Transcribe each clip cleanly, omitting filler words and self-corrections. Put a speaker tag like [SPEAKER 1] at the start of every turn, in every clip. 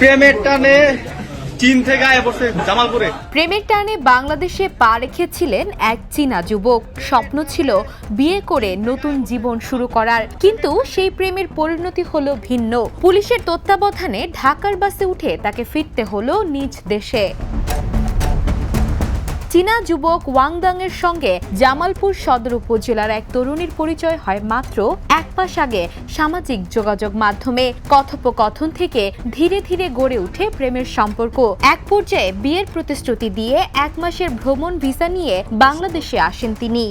[SPEAKER 1] প্রেমের টানে চীন থেকে আয় পড়ছে জামালপুরে।
[SPEAKER 2] প্রেমের টানে বাংলাদেশে পা রেখেছিলেন এক চীনা যুবক। স্বপ্ন ছিল বিয়ে করে নতুন জীবন শুরু করার, কিন্তু সেই প্রেমের পরিণতি হলো ভিন্ন। পুলিশের তত্ত্বাবধানে ঢাকার বাসে উঠে তাকে ফিরতে হলো নিজ দেশে। চীনা যুবক ওয়াংদাং এর সঙ্গে জামালপুর সদর উপজেলার এক তরুণীর পরিচয় হয় মাত্র এক মাস আগে সামাজিক যোগাযোগ মাধ্যমে। কথোপকথন থেকে ধীরে ধীরে গড়ে ওঠে প্রেমের সম্পর্ক। এক পর্যায়ে বিয়ের প্রতিশ্রুতি দিয়ে এক মাসের ভ্রমণ ভিসা নিয়ে বাংলাদেশে আসেন তিনি।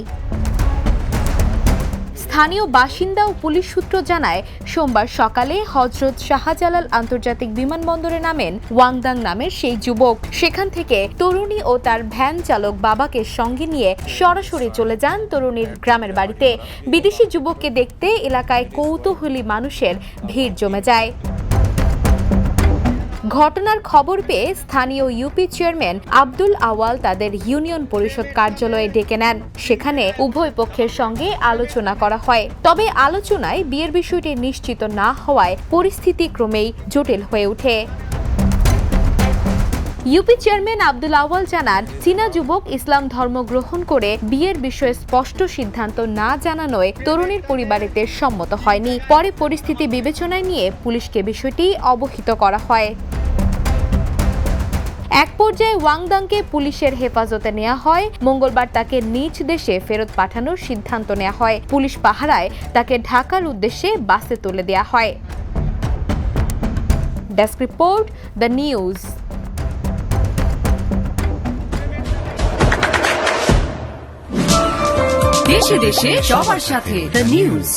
[SPEAKER 2] স্থানীয় বাসিন্দা ও পুলিশ সূত্র জানায়, সোমবার সকালে হযরত শাহজালাল আন্তর্জাতিক বিমানবন্দরে নামেন ওয়াংদাং নামের সেই যুবক। সেখান থেকে তরুণী ও তার ভ্যান চালক বাবাকে সঙ্গে নিয়ে সরাসরি চলে যান তরুণীর গ্রামের বাড়িতে। বিদেশি যুবককে দেখতে এলাকায় কৌতূহলী মানুষের ভিড় জমে যায়। ঘটনার খবর পেয়ে স্থানীয় ইউপি চেয়ারম্যান আব্দুল আওয়াল তাদের ইউনিয়ন পরিষদ কার্যালয়ে ডেকে নেন। সেখানে উভয় পক্ষের সঙ্গে আলোচনা করা হয়। তবে আলোচনায় বিয়ের বিষয়টি নিশ্চিত না হওয়ায় পরিস্থিতি ক্রমেই জটিল হয়ে ওঠে। ইউপি চেয়ারম্যান আব্দুল আওয়াল জানান, চীনা যুবক ইসলাম ধর্ম গ্রহণ করে বিয়ের বিষয়ে স্পষ্ট সিদ্ধান্ত না জানানোয় তরুণীর পরিবারেতে সম্মত হয়নি। পরে পরিস্থিতি বিবেচনায় নিয়ে পুলিশকে বিষয়টি অবহিত করা হয়। এক পর্যায়ে ওয়াংদাংকে পুলিশের হেফাজতে নেওয়া হয়। মঙ্গলবার তাকে নিজ দেশে ফেরত পাঠানোর সিদ্ধান্ত নেওয়া হয়। পুলিশ পাহারায় তাকে ঢাকার উদ্দেশ্যে বাসে তুলে দেওয়া হয়। Desk report, the news.
[SPEAKER 3] দেশে দেশে সবার সাথে দ্য নিউজ।